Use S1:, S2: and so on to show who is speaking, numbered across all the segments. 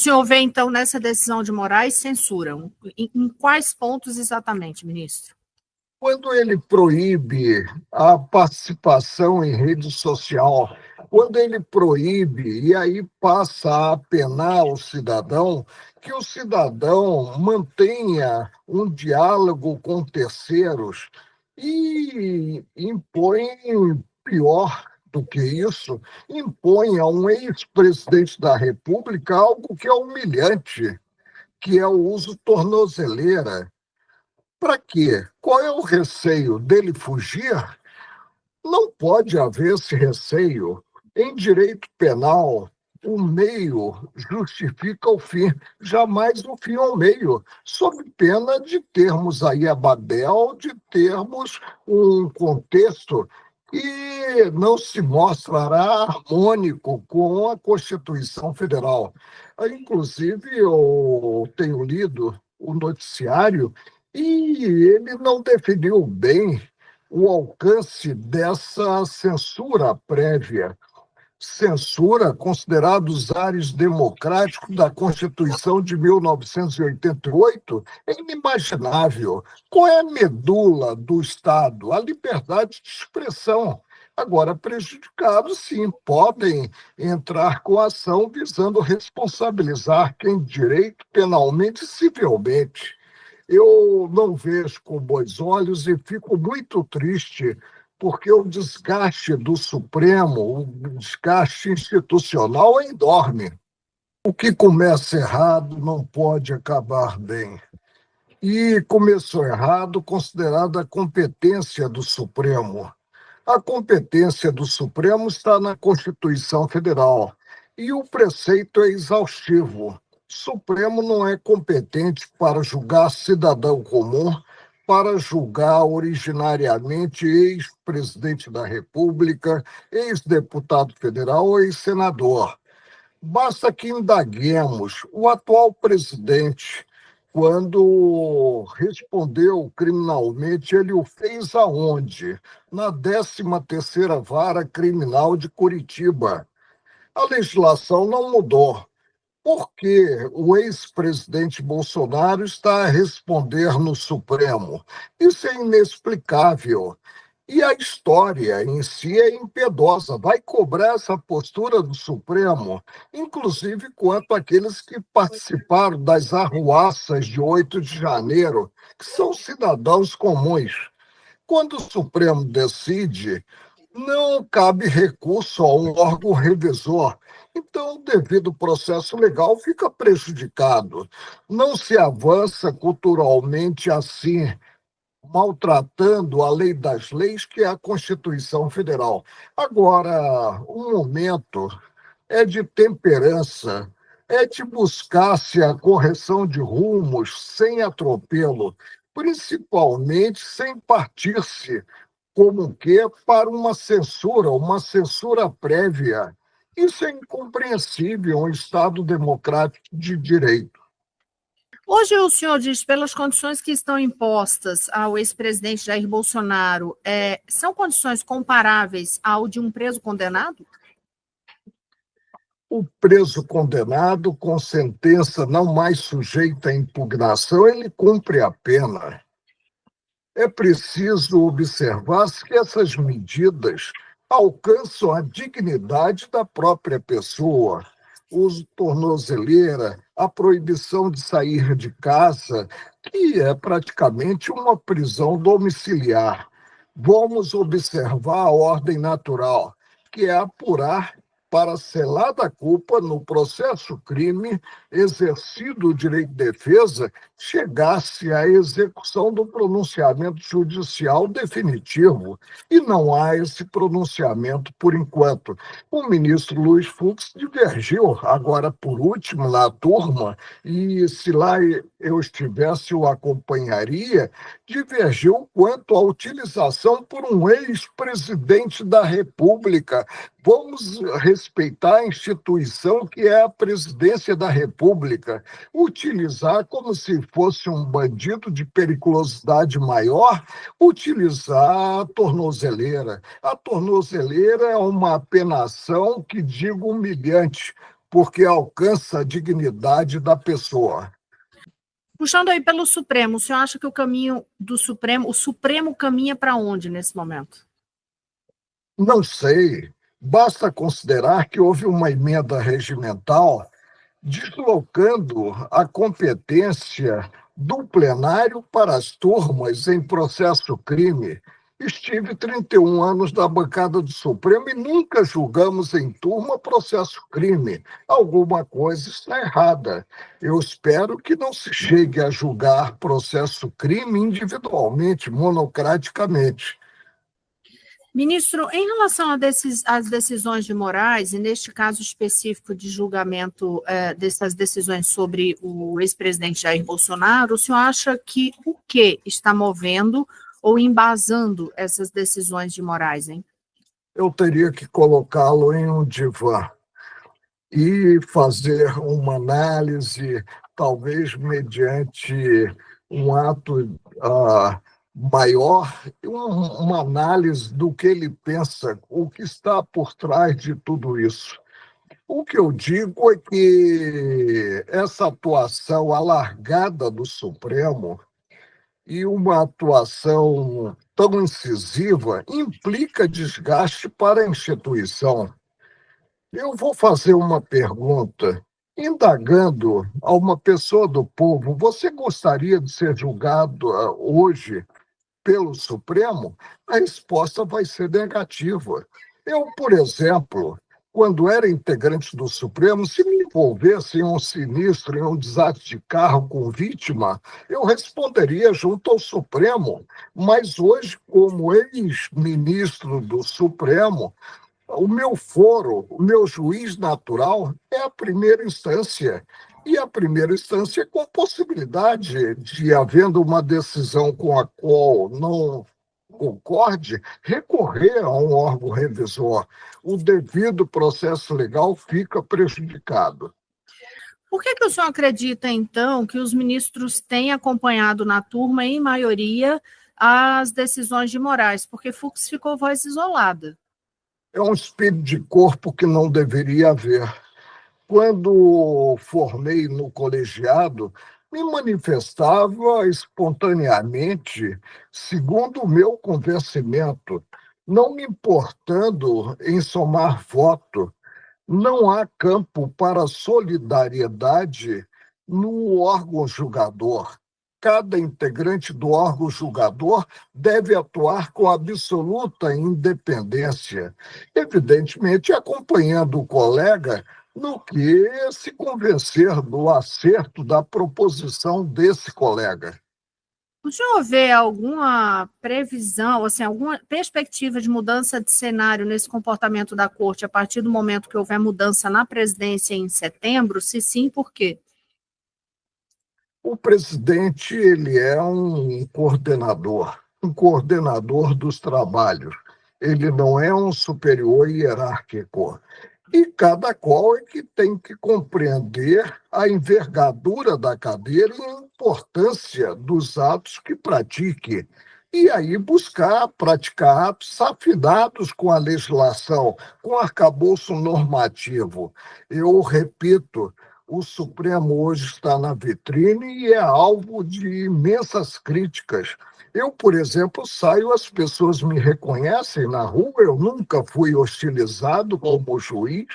S1: O senhor vê, então, nessa decisão de Moraes, censura? Em quais pontos exatamente, ministro?
S2: Quando ele proíbe a participação em rede social, quando ele proíbe e aí passa a penar o cidadão, que o cidadão mantenha um diálogo com terceiros e impõe, pior do que isso, impõe a um ex-presidente da República algo que é humilhante, que é o uso tornozeleira. Para quê? Qual é o receio dele fugir? Não pode haver esse receio. Em direito penal, o meio justifica o fim, jamais o fim ao meio, sob pena de termos aí a Babel, de termos um contexto que não se mostrará harmônico com a Constituição Federal. Inclusive, eu tenho lido o noticiário e ele não definiu bem o alcance dessa censura prévia. Censura, considerados ares democráticos da Constituição de 1988, é inimaginável. Qual é a medula do Estado? A liberdade de expressão. Agora, prejudicados, sim, podem entrar com ação visando responsabilizar quem de direito penalmente e civilmente. Eu não vejo com bons olhos e fico muito triste porque o desgaste do Supremo, o desgaste institucional é enorme. O que começa errado não pode acabar bem. E começou errado considerada a competência do Supremo. A competência do Supremo está na Constituição Federal e o preceito é exaustivo. Supremo não é competente para julgar cidadão comum, para julgar originariamente ex-presidente da República, ex-deputado federal ou ex-senador. Basta que indaguemos o atual presidente, quando respondeu criminalmente, ele o fez aonde? Na 13ª Vara Criminal de Curitiba. A legislação não mudou. Por que o ex-presidente Bolsonaro está a responder no Supremo? Isso é inexplicável. E a história em si é impiedosa, vai cobrar essa postura do Supremo, inclusive quanto àqueles que participaram das arruaças de 8 de janeiro, que são cidadãos comuns. Quando o Supremo decide, não cabe recurso a um órgão revisor. Então, o devido processo legal fica prejudicado. Não se avança culturalmente assim, maltratando a lei das leis, que é a Constituição Federal. Agora, o momento é de temperança, é de buscar-se a correção de rumos sem atropelo, principalmente sem partir-se como que para uma censura prévia. Isso é incompreensível em um Estado democrático de direito.
S1: Hoje o senhor diz, pelas condições que estão impostas ao ex-presidente Jair Bolsonaro, são condições comparáveis ao de um preso condenado?
S2: O preso condenado, com sentença não mais sujeita à impugnação, ele cumpre a pena. É preciso observar-se que essas medidas alcançam a dignidade da própria pessoa. O uso de tornozeleira, a proibição de sair de casa, que é praticamente uma prisão domiciliar. Vamos observar a ordem natural, que é apurar para selar da culpa no processo crime, exercido o direito de defesa, chegasse à execução do pronunciamento judicial definitivo. E não há esse pronunciamento por enquanto. O ministro Luiz Fux divergiu, agora por último, na turma, e se lá eu estivesse, eu acompanharia, divergiu quanto à utilização por um ex-presidente da República. Vamos respeitar a instituição que é a presidência da República. Utilizar como se fosse um bandido de periculosidade maior, utilizar a tornozeleira. A tornozeleira é uma apenação que digo humilhante. porque alcança a dignidade da pessoa.
S1: Puxando aí pelo Supremo, o senhor acha que o caminho do Supremo, o Supremo caminha para onde nesse momento?
S2: Não sei, basta considerar que houve uma emenda regimental deslocando a competência do plenário para as turmas em processo crime. Estive 31 anos na bancada do Supremo e nunca julgamos em turma processo crime. Alguma coisa está errada. Eu espero que não se chegue a julgar processo crime individualmente, monocraticamente.
S1: Ministro, em relação às decisões de Moraes, e neste caso específico de julgamento dessas decisões sobre o ex-presidente Jair Bolsonaro, o senhor acha que o que está movendo ou embasando essas decisões de Moraes, hein?
S2: Eu teria que colocá-lo em um divã e fazer uma análise, talvez mediante um ato maior, uma análise do que ele pensa, o que está por trás de tudo isso. O que eu digo é que essa atuação alargada do Supremo e uma atuação tão incisiva implica desgaste para a instituição. Eu vou fazer uma pergunta, indagando a uma pessoa do povo: você gostaria de ser julgado hoje pelo Supremo? A resposta vai ser negativa. Eu, por exemplo, quando era integrante do Supremo, se me envolvesse em um sinistro, em um desastre de carro com vítima, eu responderia junto ao Supremo. Mas hoje, como ex-ministro do Supremo, o meu foro, o meu juiz natural é a primeira instância. E a primeira instância com possibilidade de, havendo uma decisão com a qual não concorde, recorrer a um órgão revisor. O devido processo legal fica prejudicado.
S1: Por que o senhor acredita, então, que os ministros têm acompanhado na turma, em maioria, as decisões de Moraes? Porque Fux ficou voz isolada.
S2: É um espírito de corpo que não deveria haver. Quando formei no colegiado, me manifestava espontaneamente, segundo o meu convencimento, não me importando em somar voto. Não há campo para solidariedade no órgão julgador. Cada integrante do órgão julgador deve atuar com absoluta independência, evidentemente acompanhando o colega no que se convencer do acerto da proposição desse colega.
S1: O senhor vê alguma previsão, assim, alguma perspectiva de mudança de cenário nesse comportamento da corte a partir do momento que houver mudança na presidência em setembro? Se sim, por quê?
S2: O presidente, ele é um coordenador dos trabalhos. Ele não é um superior hierárquico. E cada qual é que tem que compreender a envergadura da cadeira e a importância dos atos que pratique. E aí buscar praticar atos afinados com a legislação, com o arcabouço normativo. Eu repito, o Supremo hoje está na vitrine e é alvo de imensas críticas. Eu, por exemplo, saio, as pessoas me reconhecem na rua, eu nunca fui hostilizado como juiz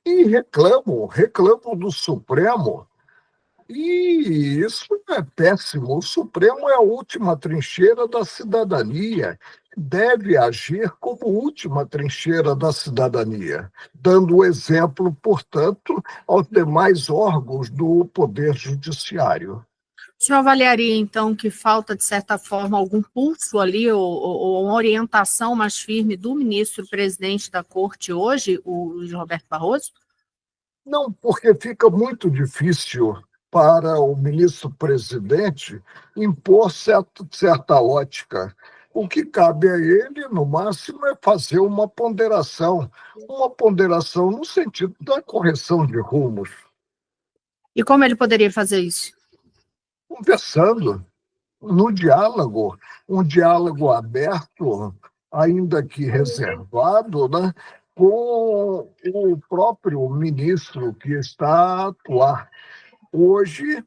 S2: e reclamo do Supremo. E isso é péssimo. O Supremo é a última trincheira da cidadania, deve agir como última trincheira da cidadania, dando o exemplo, portanto, aos demais órgãos do Poder Judiciário.
S1: O senhor avaliaria, então, que falta, de certa forma, algum pulso ali, ou uma orientação mais firme do ministro-presidente da Corte hoje, o Luiz Roberto Barroso?
S2: Não, porque fica muito difícil para o ministro-presidente impor certa ótica. O que cabe a ele, no máximo, é fazer uma ponderação no sentido da correção de rumos.
S1: E como ele poderia fazer isso?
S2: Conversando, no diálogo, um diálogo aberto, ainda que reservado, né? com o próprio ministro que está a atuar hoje,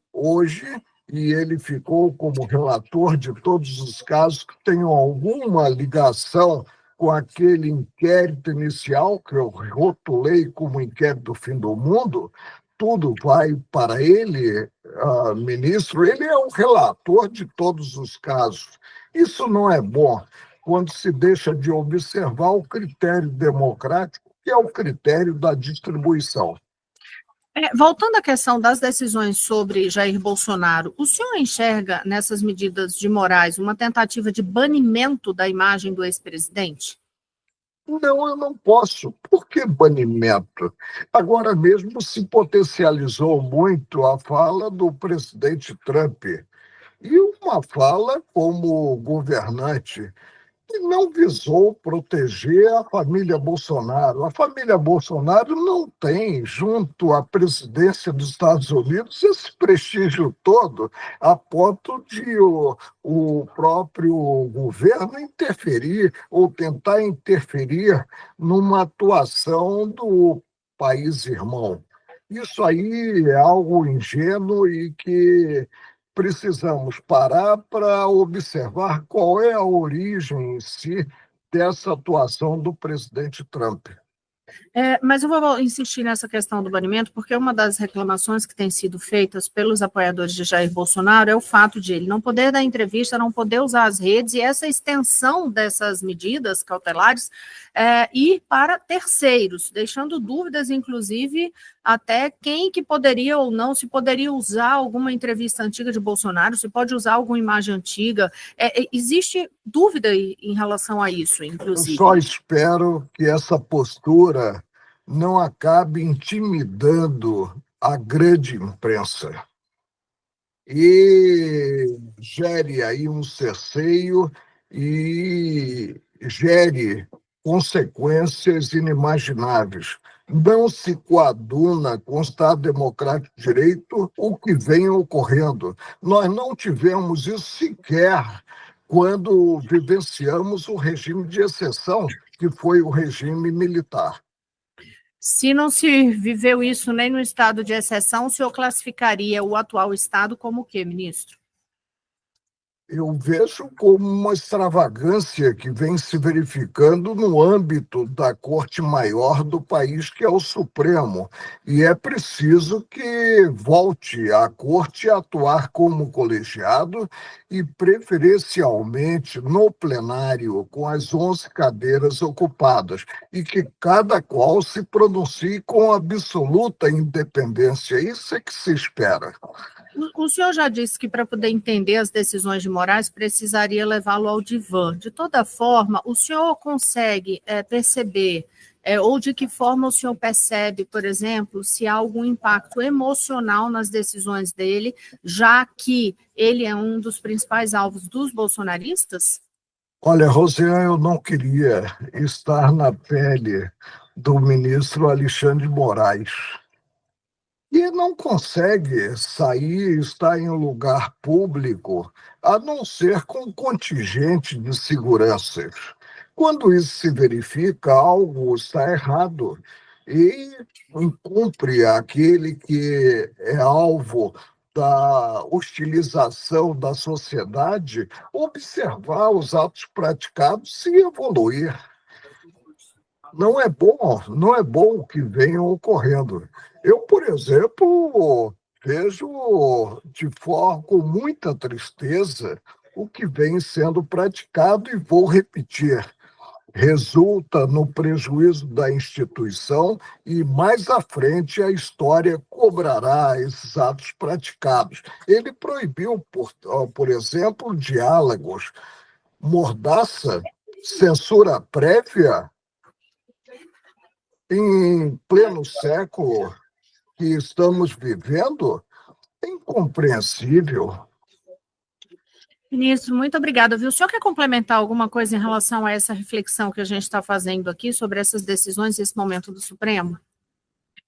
S2: e ele ficou como relator de todos os casos que tenham alguma ligação com aquele inquérito inicial, que eu rotulei como inquérito do fim do mundo, tudo vai para ele, ministro, ele é o relator de todos os casos. Isso não é bom quando se deixa de observar o critério democrático, que é o critério da distribuição.
S1: Voltando à questão das decisões sobre Jair Bolsonaro, o senhor enxerga nessas medidas de Moraes uma tentativa de banimento da imagem do ex-presidente?
S2: Não, eu não posso. Por que banimento? Agora mesmo se potencializou muito a fala do presidente Trump e uma fala como governante que não visou proteger a família Bolsonaro. A família Bolsonaro não tem, junto à presidência dos Estados Unidos, esse prestígio todo, a ponto de o próprio governo interferir ou tentar interferir numa atuação do país irmão. Isso aí é algo ingênuo e que precisamos parar para observar qual é a origem em si dessa atuação do presidente Trump.
S1: Mas eu vou insistir nessa questão do banimento, porque uma das reclamações que têm sido feitas pelos apoiadores de Jair Bolsonaro é o fato de ele não poder dar entrevista, não poder usar as redes, e essa extensão dessas medidas cautelares ir para terceiros, deixando dúvidas, inclusive, até quem que poderia ou não, se poderia usar alguma entrevista antiga de Bolsonaro, se pode usar alguma imagem antiga. Existe dúvida em relação a isso, inclusive.
S2: Eu só espero que essa postura não acabe intimidando a grande imprensa e gere aí um cerceio e gere consequências inimagináveis. Não se coaduna com o Estado Democrático de Direito o que vem ocorrendo. Nós não tivemos isso sequer quando vivenciamos o regime de exceção, que foi o regime militar.
S1: Se não se viveu isso nem no estado de exceção, o senhor classificaria o atual estado como o quê, ministro?
S2: Eu vejo como uma extravagância que vem se verificando no âmbito da Corte Maior do país, que é o Supremo. E é preciso que volte a Corte a atuar como colegiado e, preferencialmente, no plenário, com as 11 cadeiras ocupadas, e que cada qual se pronuncie com absoluta independência. Isso é que se espera.
S1: O senhor já disse que para poder entender as decisões de Moraes precisaria levá-lo ao divã. De toda forma, o senhor consegue perceber, ou de que forma o senhor percebe, por exemplo, se há algum impacto emocional nas decisões dele, já que ele é um dos principais alvos dos bolsonaristas?
S2: Olha, Rosiane, eu não queria estar na pele do ministro Alexandre de Moraes. E não consegue sair, estar em um lugar público, a não ser com contingente de segurança. Quando isso se verifica, algo está errado e incumpre aquele que é alvo da hostilização da sociedade observar os atos praticados e evoluir. Não é bom o que venha ocorrendo. Eu, por exemplo, vejo com muita tristeza o que vem sendo praticado e vou repetir. Resulta no prejuízo da instituição e mais à frente a história cobrará esses atos praticados. Ele proibiu, por exemplo, diálogos, mordaça, censura prévia em pleno século que estamos vivendo, é incompreensível.
S1: Ministro, muito obrigada. Viu? O senhor quer complementar alguma coisa em relação a essa reflexão que a gente está fazendo aqui sobre essas decisões e esse momento do Supremo?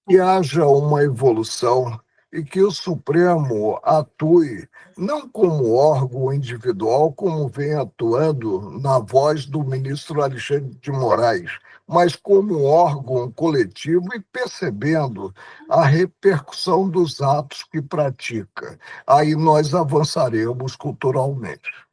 S2: Que haja uma evolução, e que o Supremo atue não como órgão individual, como vem atuando na voz do ministro Alexandre de Moraes, mas como órgão coletivo e percebendo a repercussão dos atos que pratica. Aí nós avançaremos culturalmente.